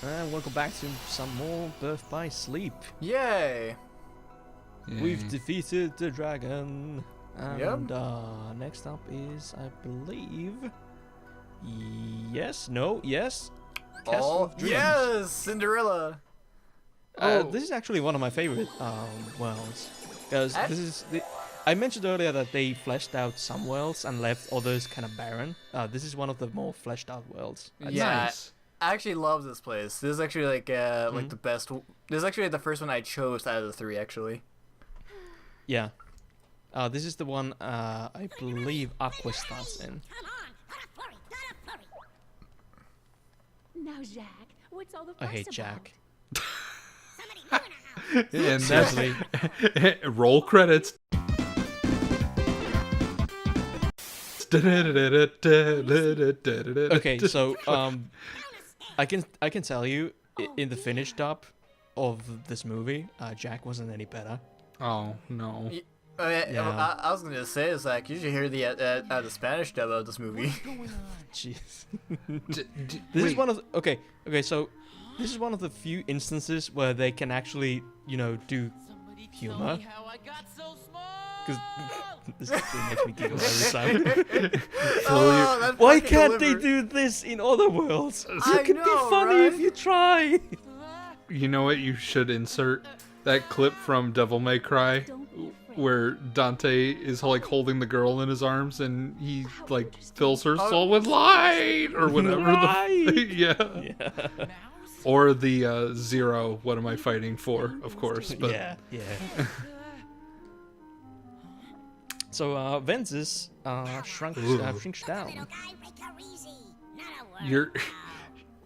And welcome back to some more Birth by Sleep. Yay! We've defeated the dragon. And Yep. Next up is, I believe... Yes? Castle of Dreams. Yes! Cinderella! This is actually one of my favorite worlds. Because this is... I mentioned earlier that they fleshed out some worlds and left others kind of barren. This is one of the more fleshed out worlds. Nice. I actually love this place. This is actually like the best. This is actually the first one I chose out of the three, actually. Yeah. This is the one I believe Aqua starts in. Now, Jack, what's all the fuss I hate about? Jack. And Sadly. roll credits. Okay, so I can tell you in the finished dub of this movie, Jack wasn't any better. Oh no. I was gonna say, it's like you should hear the Spanish dub of this movie. Jeez. This This is one of so this is one of the few instances where they can actually, do humor. Because this makes me giggle every time. Why can't they do this in other worlds? It could be funny if you try. You know what? You should insert that clip from Devil May Cry, where Dante is like holding the girl in his arms and he like fills her soul with light or whatever. Yeah. Or the Zero. What am I fighting for? Of course. But Yeah. So Ventus shrinks down. you're.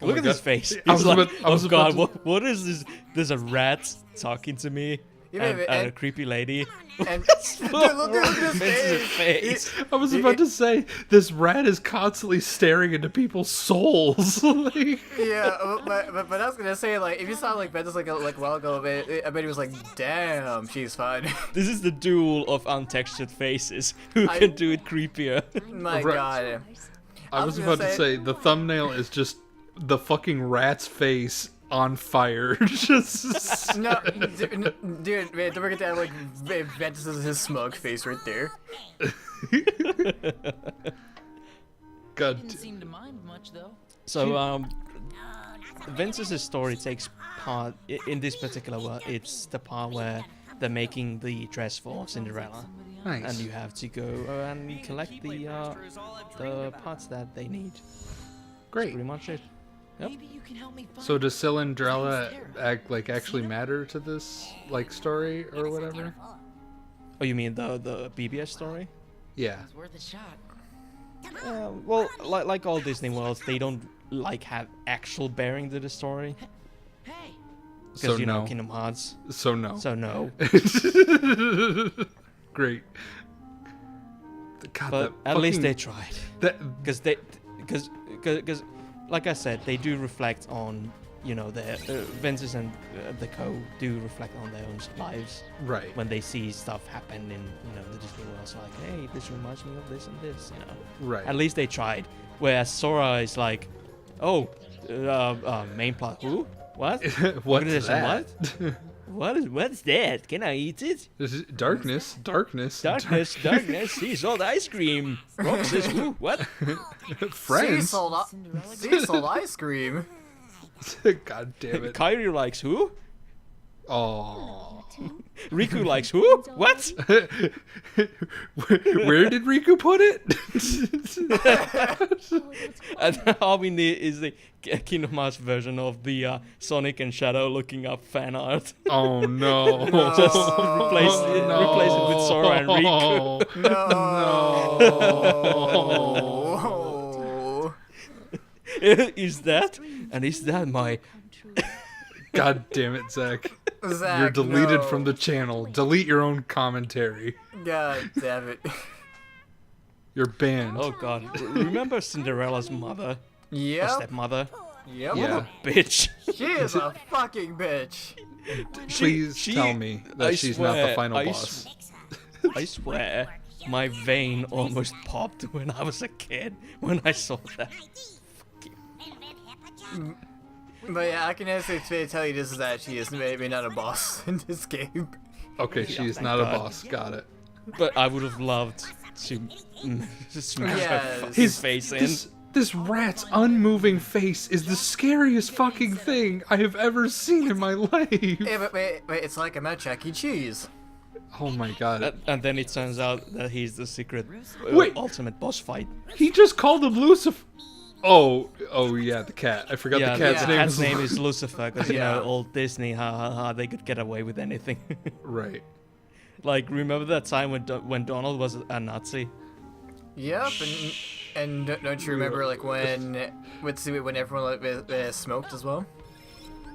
Oh Look my at his God. face. I He's was like, about- I was oh about god, to- what is this? There's a rat talking to me. And a creepy lady. And dude, look at his Ventus' face. face. I was about to say, this rat is constantly staring into people's souls. Like, Yeah, but I was gonna say, like, if you saw like Ventus like a while ago, I bet he was like, damn, she's fine. This is the duel of untextured faces. Who can do it creepier? My Right. God. I was gonna about to say, the thumbnail is just the fucking rat's face on fire. Just No, dude, man, don't forget to have like Ventus is his smug face right there. God. Didn't seem to mind much though. So, Ventus's story takes part in this particular one. It's the part where they're making the dress for Cinderella, and Nice. you have to go and you collect the parts that they need. Great. Pretty much it. Yep. Maybe you can help me find So does Cinderella actually matter to this like story or whatever? Oh, you mean the BBS story? Yeah. It's worth a shot. Well, like all Disney worlds, they don't have actual bearing to the story Hey, because So no. Kingdom Hearts. So no. So no. Great. God, But that at least they fucking- tried. that Because like I said, they do reflect on their Ventus and the co do reflect on their own lives right. when they see stuff happen in the Disney world. So like, hey, this reminds me of this and this. Right. At least they tried. Whereas Sora is like, oh, main plot. Who? What? What's Organization that? What's that? Can I eat it? This is darkness. Darkness. He sold ice cream. Rob says, who? What? Friends. Sea sold ice cream. God damn it. Kyrie likes who? Oh. Riku likes who? What? Where did Riku put it? And Armin is the Kingdom Hearts version of the Sonic and Shadow looking up fan art. Oh no. Just replace it with Sora and Riku. No. Is that my... God damn it, Zach. Zach, You're deleted no. from the channel. Delete your own commentary. God damn it. You're banned. Oh god. Remember Cinderella's mother? Or Yep. stepmother? Yep. Yeah. Bitch. She is a fucking bitch. Please she- tell me that I she's not the swear, final I boss. I swear, my vein almost popped when I was a kid when I saw that. But yeah, I can actually tell you this is actually is maybe not a boss in this game. Okay, Yeah, she's thank not a God. boss. Got it. But I would have loved to smash her Yes. fucking His face in. this rat's unmoving face is the scariest fucking thing I have ever seen in my life. Yeah, but wait, it's like I'm at Chuck E. Cheese. Oh my god. And then it turns out that he's the secret Wait. ultimate boss fight. He just called him Lucifer. Oh yeah, the cat. I forgot Yeah, the cat's the name. cat's is name is Lucifer, because, you know, Yeah. old Disney, ha ha ha, they could get away with anything. Right. Like, remember that time when Donald was a Nazi? Yep, and don't you remember like when everyone like smoked as well?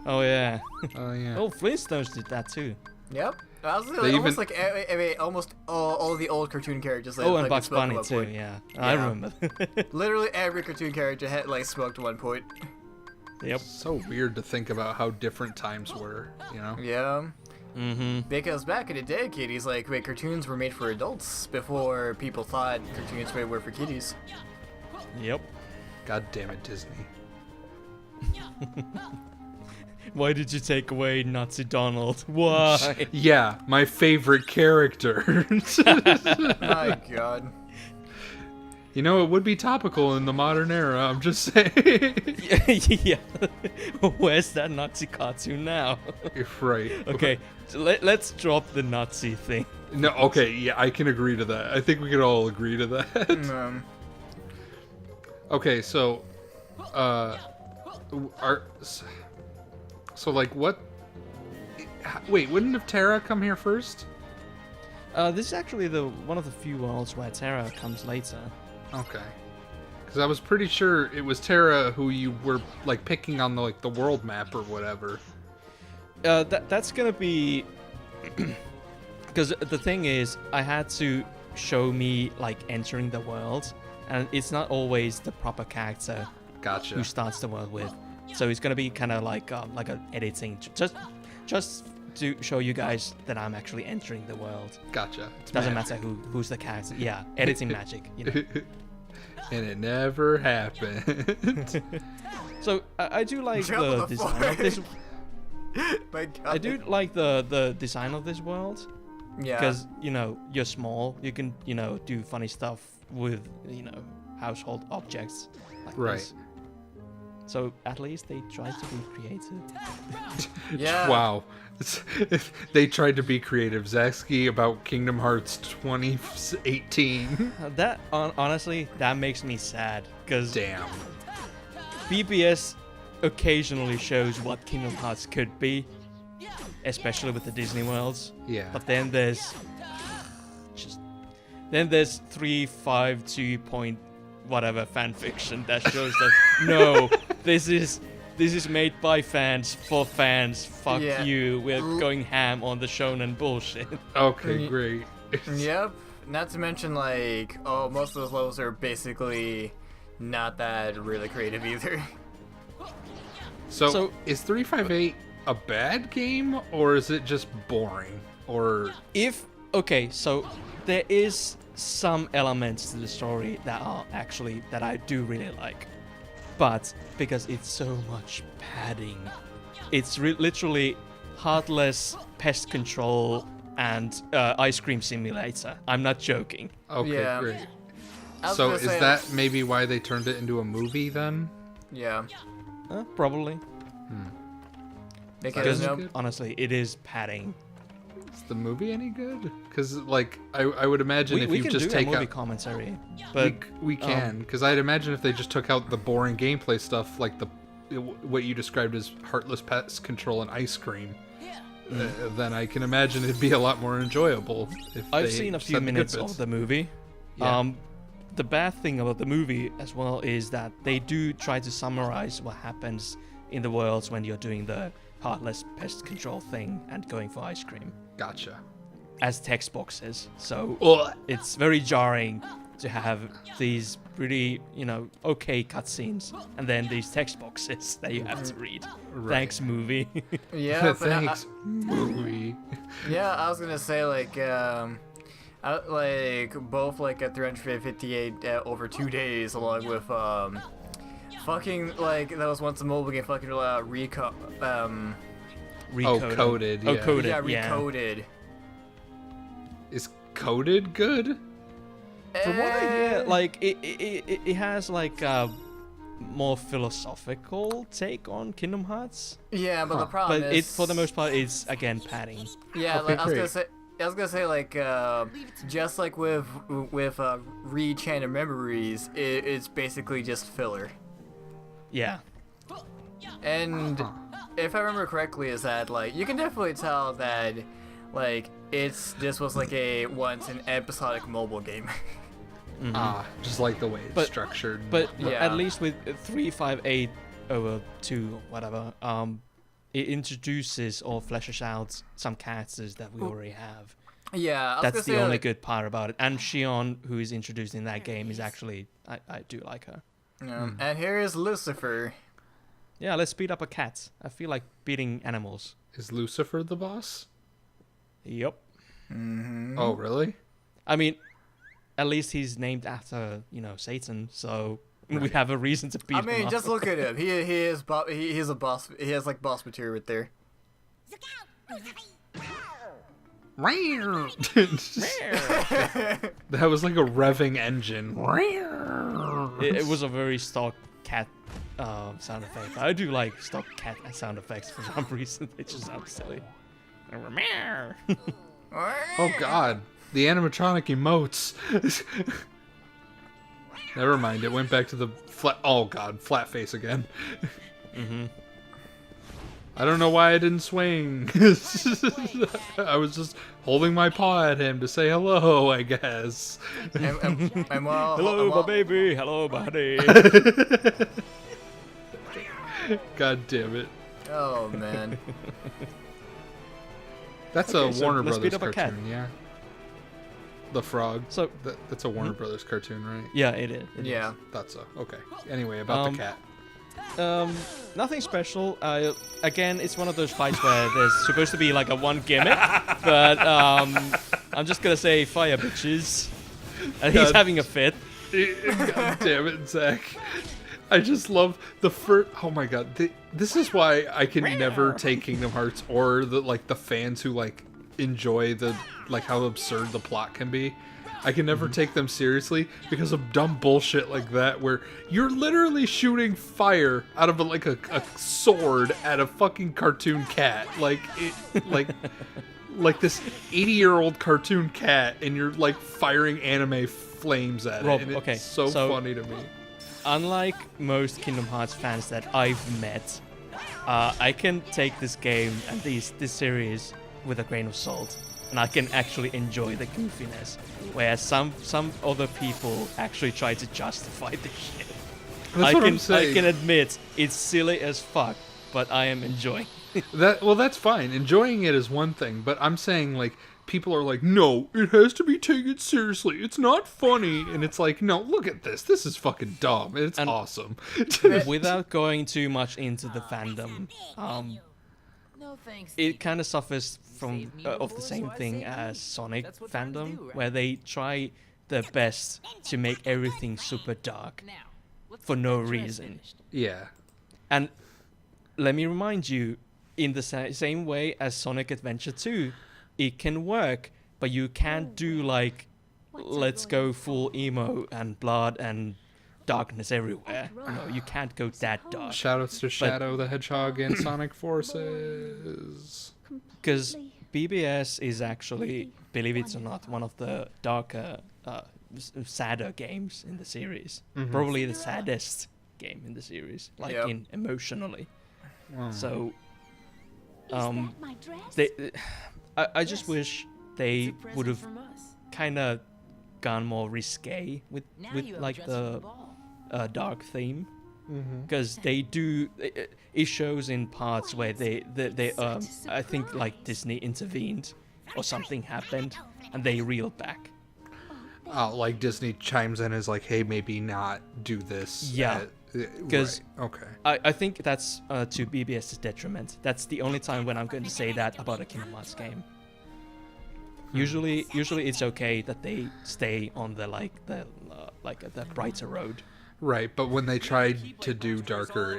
Oh, yeah. Oh yeah. Oh, Flintstones did that too. Yep. I was They almost even- like almost all the old cartoon characters. Like, Oh, and like, Bugs smoked at Bunny one too, point. yeah. I Yeah. remember. Literally every cartoon character had like smoked at one point. Yep. So weird to think about how different times were, you know? Yeah. Mm-hmm. Because back in the day, kiddies, like, wait, cartoons were made for adults before people thought cartoons were for kiddies. Yep. God damn it, Disney. Why did you take away Nazi Donald? Why? Yeah, my favorite character. My god. You know, it would be topical in the modern era, I'm just saying. Yeah. Where's that Nazi cartoon now? Right. Okay, so let's drop the Nazi thing. No, okay, yeah, I can agree to that. I think we can all agree to that. Okay, so, so like what? Wait, wouldn't have Terra come here first? This is actually one of the few worlds where Terra comes later. Okay, because I was pretty sure it was Terra who you were like picking on the world map or whatever. That's gonna be because the thing is, I had to show me like entering the world, and it's not always the proper character Gotcha. who starts the world with. So it's gonna be kind of like an editing, just to show you guys that I'm actually entering the world. Gotcha. It's Doesn't magic. matter who's the character. Yeah, editing magic. You know. And it never happened. So I do like Jump on the the design floor. of this. My god. I do like the design of this world. Yeah. Because, you know, you're small, you can, you know, do funny stuff with, you know, household objects like Right. this. So at least they try to be creative. Yeah. Wow. They tried to be creative. Zaxky about Kingdom Hearts 2018. That, honestly, that makes me sad. Because Damn. BBS occasionally shows what Kingdom Hearts could be. Especially with the Disney worlds. Yeah. But then there's... Then there's 352 point whatever fanfiction that shows that no, this is made by fans for fans. Fuck Yeah. you. We're going ham on the shonen bullshit. Okay, great. Yep. Not to mention, like, most of those levels are basically not that really creative either. So is 358 a bad game, or is it just boring? Or Okay, so there is some elements to the story that I do really like, but because it's so much padding, it's literally heartless pest control and ice cream simulator. I'm not joking. okay, Yeah. great. I was So gonna is say, that maybe why they turned it into a movie then? Yeah. Probably. Because, Is it no, good? Honestly, it is padding. Is the movie any good? Because like I would imagine if We you can just do take a movie out commentary, but we can, because I'd imagine if they just took out the boring gameplay stuff, like what you described as heartless pest control and ice cream, then I can imagine it'd be a lot more enjoyable. If I've they seen a said few the good minutes bits. of the movie. Yeah. The bad thing about the movie as well is that they do try to summarize what happens in the worlds when you're doing the heartless pest control thing and going for ice cream Gotcha. as text boxes. So Ugh. it's very jarring to have these pretty, okay cutscenes and then these text boxes that you have to read. Right. Thanks, movie. yeah, but Thanks, movie. yeah, I was gonna say like both like a 358 over 2 days, along with Fucking like that was once a mobile game. Fucking Recoded. Coded, Oh, yeah. coded. yeah, Yeah. recoded. Is coded good? From what I hear, like it has like a more philosophical take on Kingdom Hearts, Yeah, but the problem but is, it for the most part it's again padding. yeah, Okay, like, I was great. gonna say like just like with Re-Enchanted Memories, it's basically just filler. Yeah. And if I remember correctly, is that like you can definitely tell that like this was like a once an episodic mobile game. Just like the way it's But- structured. But Yeah. at least with 358/2 whatever, it introduces or fleshes out some characters that we already have. Yeah, I was That's gonna the say, only like, good part about it. And Shion, who is introduced in that game, is actually I do like her. And here is Lucifer. Yeah, let's beat up a cat. I feel like beating animals. Is Lucifer the boss? Yep. Oh, really? I mean, at least he's named after, Satan, so we have a reason to beat I him mean, up. just look at him. He's a boss. He has like boss material right there. That was like a revving engine. It was a very stock cat sound effect. I do like stock cat sound effects for some reason. They just sound silly. Oh god, the animatronic emotes. Never mind, it went back to the flat. Oh god, flat face again. I don't know why I didn't swing. I was just holding my paw at him to say hello, I guess. And well, Hello, well, my baby. Hello, buddy. God damn it. Oh man. That's Okay, a so Warner let's beat Brothers up a cat. cartoon, yeah. The frog. So, That's a Warner Brothers cartoon, right? yeah, it is. It is. Yeah. Thought so. Okay. Anyway, about the cat. Nothing special. Again, it's one of those fights where there's supposed to be like a one gimmick, but I'm just gonna say fire bitches. And he's God. having a fit. God damn it, Zach. I just love the first. Oh my god, this is why I can never take Kingdom Hearts or the fans who enjoy how absurd the plot can be. I can never take them seriously because of dumb bullshit like that, where you're literally shooting fire out of a sword at a fucking cartoon cat, like this 80-year-old cartoon cat, and you're firing anime flames at Rob, it, and it's okay, so so- funny to me. Unlike most Kingdom Hearts fans that I've met, I can take this game and this series with a grain of salt, and I can actually enjoy the goofiness. Whereas some other people actually try to justify the shit. That's what I'm saying. I can admit it's silly as fuck, but I am enjoying. That's fine. Enjoying it is one thing, but I'm saying people are like, no, it has to be taken seriously. It's not funny, and it's like, no, look at this. This is fucking dumb. It's awesome. Without going too much into the fandom, No thanks. it kind of suffers from Save me of the before same I thing save as me. Sonic That's what friends fandom, do, right? where they try their best to make everything super dark Now, let's for get no that dress reason. finished. Yeah. And let me remind you, in the same way as Sonic Adventure 2, it can work, but you can't do let's go full emo and blood and darkness everywhere. No, you can't go that dark. Shoutouts to Shadow the Hedgehog and Sonic Forces. Because BBS is actually, believe it or not, one of the darker, sadder games in the series. Probably the saddest game in the series, Yep. emotionally. Wow. So, Is that my dress? I just wish they It's a present would have from us. kind of gone more risque with Now you have a dress for the the ball. dark theme, because they do. It shows in parts where they I think Disney intervened or something happened and they reeled back. Oh, Disney chimes in as hey, maybe not do this. Yeah. Because right. Okay. I think that's to BBS's detriment. That's the only time when I'm going to say that about a Kingdom Hearts game. Usually it's okay that they stay on the the brighter road. Right, but when they tried to do darker,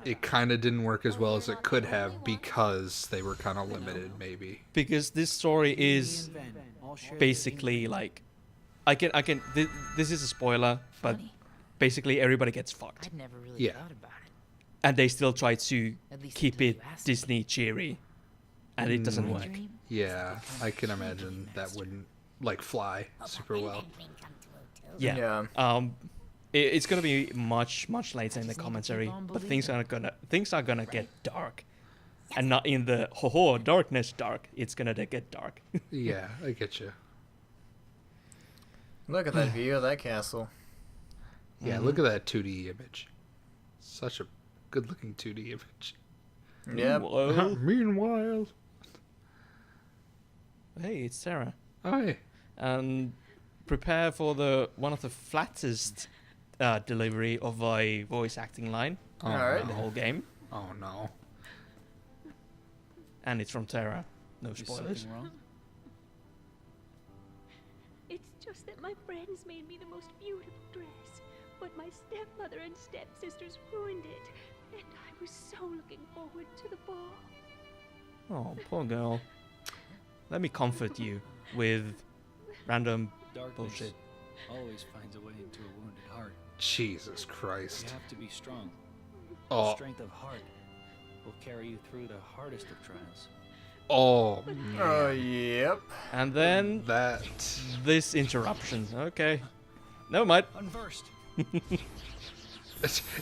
it kind of didn't work as well as it could have because they were kind of limited, maybe. Because this story is basically like, this is a spoiler, but basically everybody gets fucked, I'd never really Yeah. thought about it. and they still try to At least keep until it you asked Disney cheery, and it doesn't work. Yeah, I can imagine that wouldn't like fly super well. Yeah. It's gonna be much later in the commentary, but things are gonna get dark, and not in the darkness dark. It's gonna get dark. Yeah, I get you. Look at that view of that castle. Yeah, look at that 2D image. Such a good-looking 2D image. Yep. Whoa. Meanwhile, Hey, it's Sarah. hi. And prepare for one of the flattest delivery of a voice acting line Oh, Alright. in the no. whole game, Oh no. and it's from Terra. No spoilers. It's just that my friends made me the most beautiful dress, but my stepmother and stepsisters ruined it, and I was so looking forward to the ball. Oh, poor girl. Let me comfort you with random Darkness bullshit. always finds a way into a wounded heart. Jesus You Christ. have to be strong. Oh, Strength of heart will carry you through the hardest of trials. oh Oh, man. yep. And then That. this interruption. Okay. Never mind. Unversed.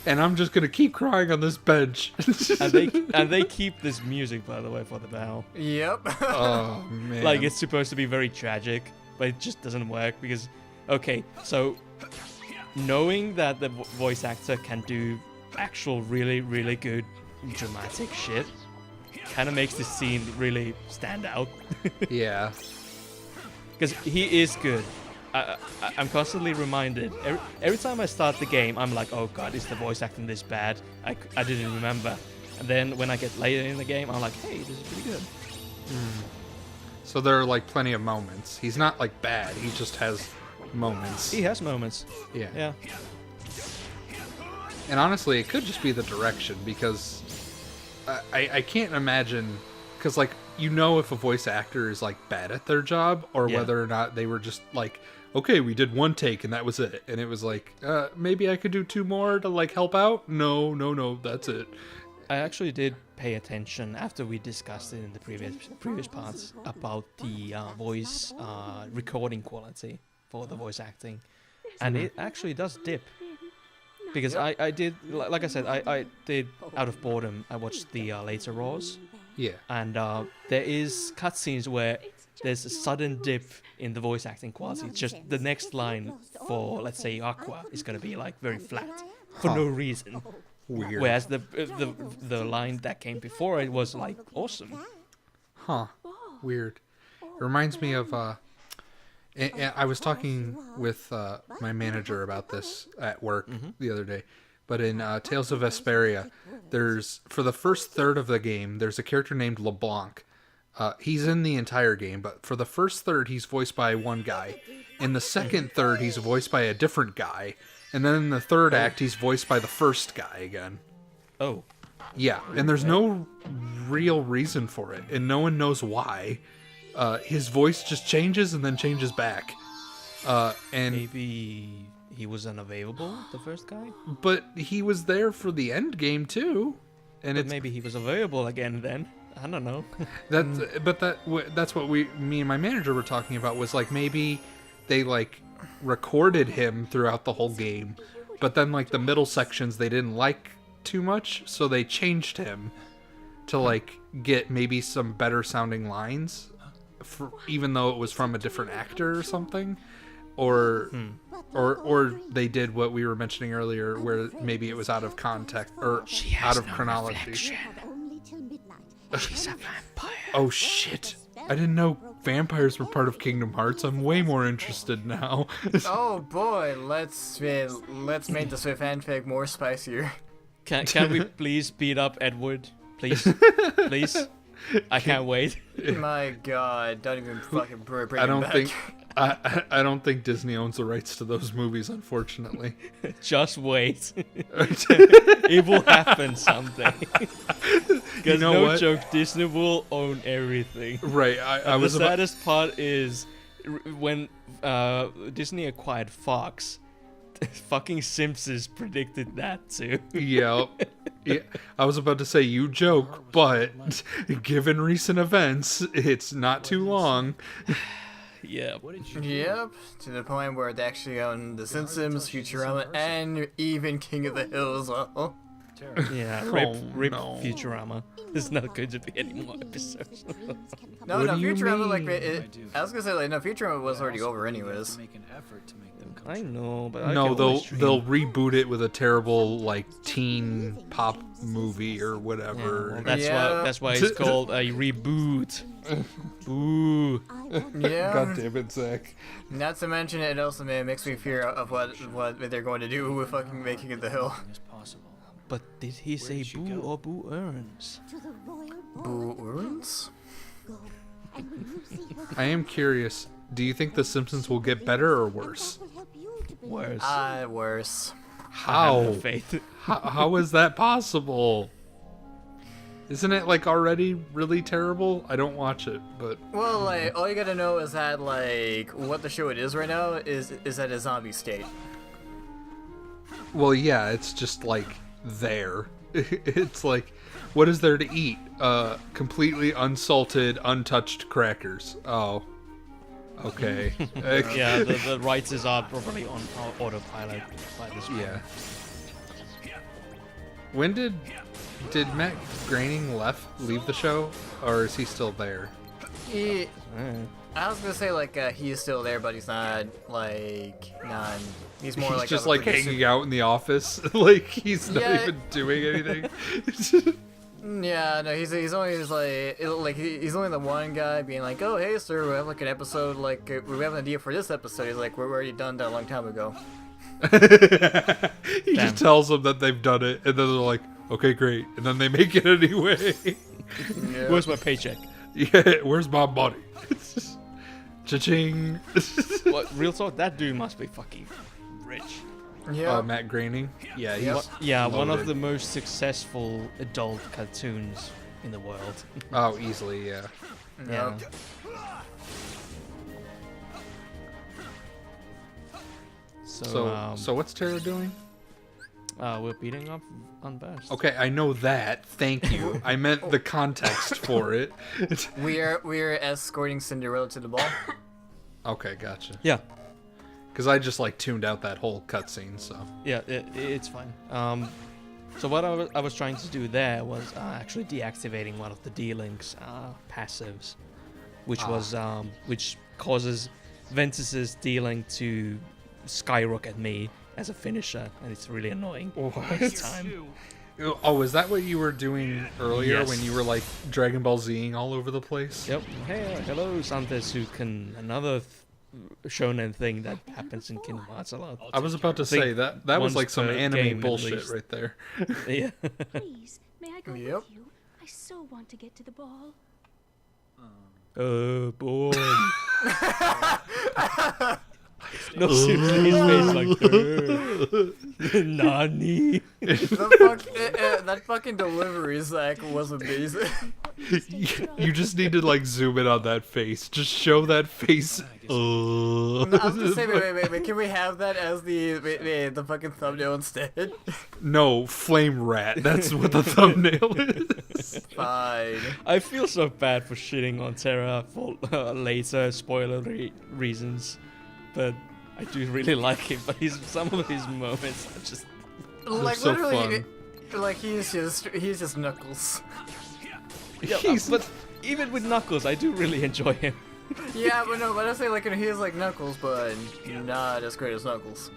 And I'm just gonna keep crying on this bench. And they keep this music, by the way, for the bell. Yep. Oh man. Like, it's supposed to be very tragic, but it just doesn't work because, okay, so knowing that the voice actor can do actual really good dramatic shit kind of makes this scene really stand out Yeah. because he is good. I'm constantly reminded every time I start the game, I'm like, oh god, is the voice acting this bad? I didn't remember. And then when I get later in the game, I'm like, hey, this is pretty good. So there are like plenty of moments. He's not like bad. He just has moments. He has moments. Yeah. Yeah. And honestly, it could just be the direction because I can't imagine because like you know if a voice actor is like bad at their job or Yeah. whether or not they were just like, okay, we did one take and that was it, and it was like maybe I could do two more to like help out. No, that's it. I actually did pay attention after we discussed it in the previous parts about the voice recording quality for the voice acting, and it actually does dip. Because I did, like I said, I did out of boredom. I watched the later Raws, Yeah. and there is cutscenes where there's a sudden dip in the voice acting quality. It's just the next line for, let's say, Aqua is going to be like very flat for no reason. Weird. Whereas the line that came before it was like awesome. Huh. Weird. It reminds me of I was talking with my manager about this at work the other day. But in Tales of Vesperia, there's for the first third of the game, there's a character named LeBlanc. He's in the entire game, but for the first third, he's voiced by one guy. In the second third, he's voiced by a different guy. And then in the third act, he's voiced by the first guy again. Oh, Yeah, and there's no real reason for it, and no one knows why. His voice just changes and then changes back. And maybe he was unavailable, the first guy? but he was there for the end game too, and But it's maybe he was available again then. I don't know. that's what me and my manager were talking about was like maybe they like recorded him throughout the whole game, but then like the middle sections they didn't like too much, so they changed him to like get maybe some better sounding lines, even though it was from a different actor or something, or they did what we were mentioning earlier, where maybe it was out of context or out of chronology. She's a vampire. Oh shit! I didn't know vampires were part of Kingdom Hearts. I'm way more interested now. Oh boy, let's make the Swift fanfic more spicier. Can we please beat up Edward? Please? Please? I can't wait. My God, don't even fucking bring I it don't back. think I don't think Disney owns the rights to those movies, unfortunately. Just wait. It will happen someday. Because know no what? joke, Disney will own everything. Right. I And was the about. saddest part is when Disney acquired Fox. Fucking Simpsons predicted that too. Yeah. I was about to say you joke, but given recent events, it's not too long. Yeah. What did you Yep, to the point where they actually own The Simpsons, Futurama, and even King of the Hill as well. Yeah. Oh, Rip no. Futurama. There's not going to be any more episodes. No, What no, do you Futurama, like, mean? I was gonna say, like, no, Futurama was already over anyways. make an effort to make them come I know, but I No, can they'll always dream. they'll reboot it with a terrible like teen pop movie or Yeah, whatever. well, Yeah. that's why it's called a reboot. Boo. Yeah. God damn it, Zach. Not to mention, it also makes me fear of what they're going to do with fucking making it the Hill. as possible. But did he say did she boo go? or boo earns? To the royal Boo board. Urns? Go. And when you see her, I am curious. Do you think The Simpsons will get better or worse? that will help you to believe. Worse. Worse. I have How? no faith. How is that possible? Isn't it like already really terrible? I don't watch it, but Well, like, all you gotta know is that, like, what the show it is right now is at a zombie state. well, yeah, it's just like there. It's like, what is there to eat? Completely unsalted, untouched crackers. Oh, okay. Yeah, the writers are probably on autopilot by this point. Yeah. When did Matt Groening leave the show, or is he still there? He, Eh. I was gonna say, like, he's still there, but he's not, like, non. He's more He's like just a like producer. hanging out in the office, like he's not Yeah. even doing anything. Yeah, no, he's only just like he's only the one guy being like, oh hey sir, we have like an episode, like we have an idea for this episode. He's like, we're already done that a long time ago. He Damn. just tells them that they've done it, and then they're like, "Okay, great," and then they make it anyway. Yeah. Where's my paycheck? Yeah, where's my money? Cha-ching. What, real talk, that dude must be fucking rich. Yeah. Matt Groening. Yeah, he's Yep. Yeah, one of loaded. the most successful adult cartoons in the world. Oh, easily, yeah. Yeah. So, So what's Tara doing? we're beating up on Best. Okay, I know that. Thank you. I meant the context for it. We're escorting Cinderella to the ball. Okay, gotcha. Yeah, Because I just like tuned out that whole cutscene, so. yeah, it's fine. So what I was trying to do there was actually deactivating one of the D-Link's passives, which was which causes Ventus's D-Link to skyrocket me as a finisher, and it's really annoying. Next time. Oh, is that what you were doing earlier Yes. when you were like Dragon Ball Zing all over the place? Yep. Hey, hello, Santesuken. Another shonen thing that happens in Kingdom Hearts a lot. I was about to Think say that was once like some per anime game, at bullshit least. right there. Yeah. Please, may I go Yep. with you? I so want to get to the ball. Boy. No, seriously, his face like, Nani? That fucking delivery, Zach, was amazing. You just need to like zoom in on that face. Just show that face. I was gonna say, wait, can we have that as the fucking thumbnail instead? No, flame rat. That's what the thumbnail is. Fine. I feel so bad for shitting on Terra for later spoilery reasons, but I do really like him. But some of his moments are just Like so literally, fun. like he's just Knuckles. but even with Knuckles, I do really enjoy him. Yeah, but I say like he is like Knuckles, but not as great as Knuckles.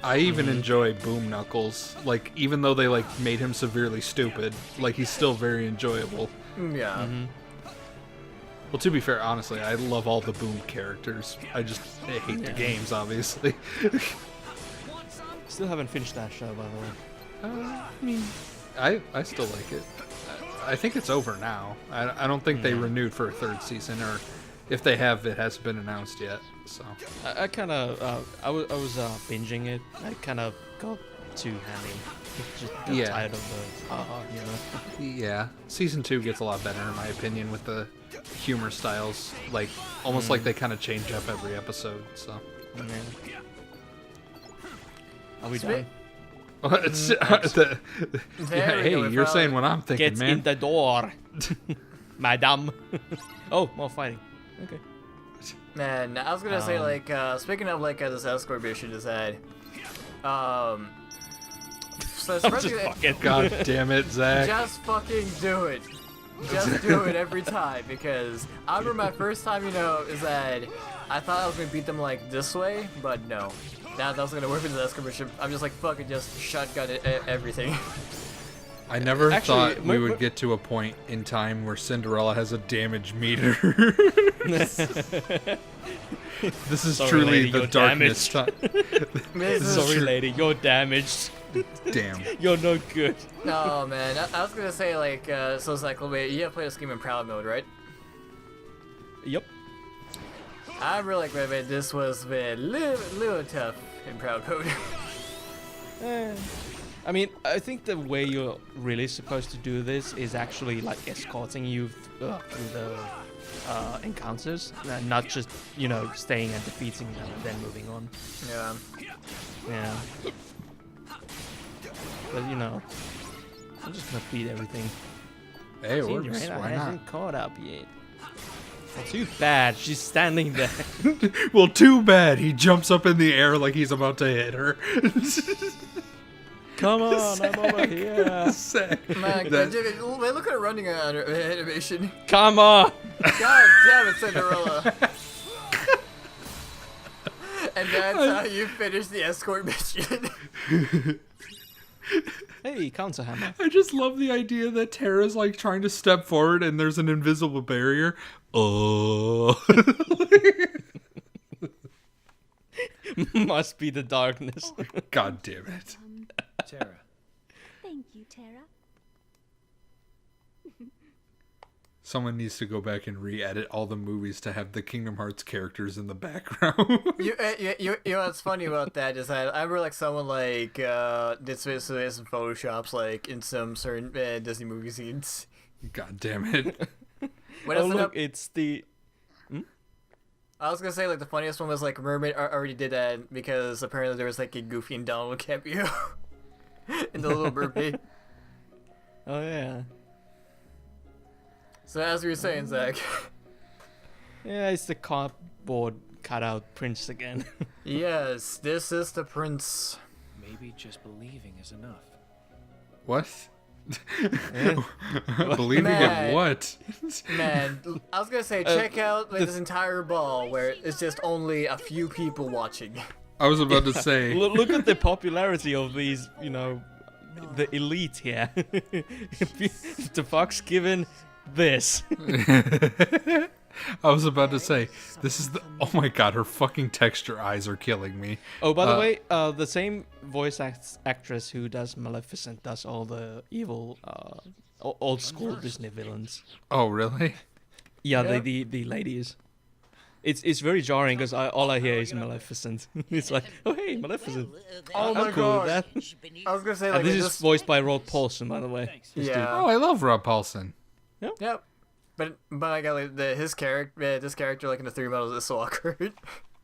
I even enjoy Boom Knuckles. Like, even though they like made him severely stupid, like he's still very enjoyable. Yeah. Well, to be fair, honestly, I love all the Boom characters. I hate the games, obviously. Still haven't finished that show, by the way. I mean, I still like it. I think it's over now. I don't think they renewed for a third season, or if they have, it hasn't been announced yet. So I kind of I was binging it. I kind of got too hammy. Just got Yeah. tired of the you know. yeah, season 2 gets a lot better in my opinion with the humor styles, like almost like they kind of change up every episode. So Yeah. Are we Sweet. done? it's, There yeah, we hey, go, we you're found- saying what I'm thinking, Get man. in the door, madam. Oh, more fighting. Okay. Man, I was gonna say like speaking of like this escort mission is that so it's Just probably- fuck it. God damn it, Zach. just fucking do it. Just do it every time because I remember my first time, you know, is that I thought I was gonna beat them like this way, but no. Now that was gonna work with the escort mission, I'm just like fucking just shotgun everything. I never Actually, thought we my- would get to a point in time where Cinderella has a damage meter. This is Sorry, truly lady, the you're darkness time. This is Sorry, true. lady, you're damaged. Damn. You're no good. No man, I was gonna say like so it's like wait, you have played this game in proud mode, right? Yep. I really like man, this was a little tough in proud mode. I mean, I think the way you're really supposed to do this is actually like escorting you through the encounters, not just, you know, staying and defeating them and then moving on. Yeah. Yeah. But, you know, I'm just gonna beat everything. Hey, it works. Cinderella Why not? hasn't caught up yet. Well, too bad, she's standing there. Well, too bad. He jumps up in the air like he's about to hit her. Come on, I'm over here. Zach. Man, That- man, look at her running animation. Come on. God damn it, Cinderella. And that's how you finish the escort mission. Hey, counter hammer. I just love the idea that Tara's like trying to step forward and there's an invisible barrier. Oh. Must be the darkness. God damn it. Tara. Thank you, Tara. Someone needs to go back and re-edit all the movies to have the Kingdom Hearts characters in the background. You know what's funny about that is that I remember like someone like did some photoshops like in some certain Disney movie scenes. God damn it. What Oh else look, it's the... I was gonna say like the funniest one was like Mermaid already did that because apparently there was like a Goofy and Donald cameo in the Little Mermaid. Oh yeah. So as we were saying, Zach, Yeah, it's the cardboard cutout prince again. yes, this is the prince. Maybe just believing is enough. What? Believing Man. in what? Man, I was gonna say check out like this entire ball where it's just only a few people watching. I was about to say. Look at the popularity of these, you know, the elite here. If the Fox given this. I was about to say, this is the. Oh my god, her fucking texture eyes are killing me. Oh, by the way, the same voice actress who does Maleficent does all the evil, old school Disney villains. Oh, really? Yeah, Yeah. the ladies. It's very jarring because all I hear is Maleficent. It's like, oh hey, Maleficent. Oh I'm my cool with god! that. I was gonna say like And this it is just- voiced by Rod Paulson, by the way. Thanks. This dude. yeah. Oh, I love Rob Paulson. Yep. But I got like his character, this character like in the three models is so awkward.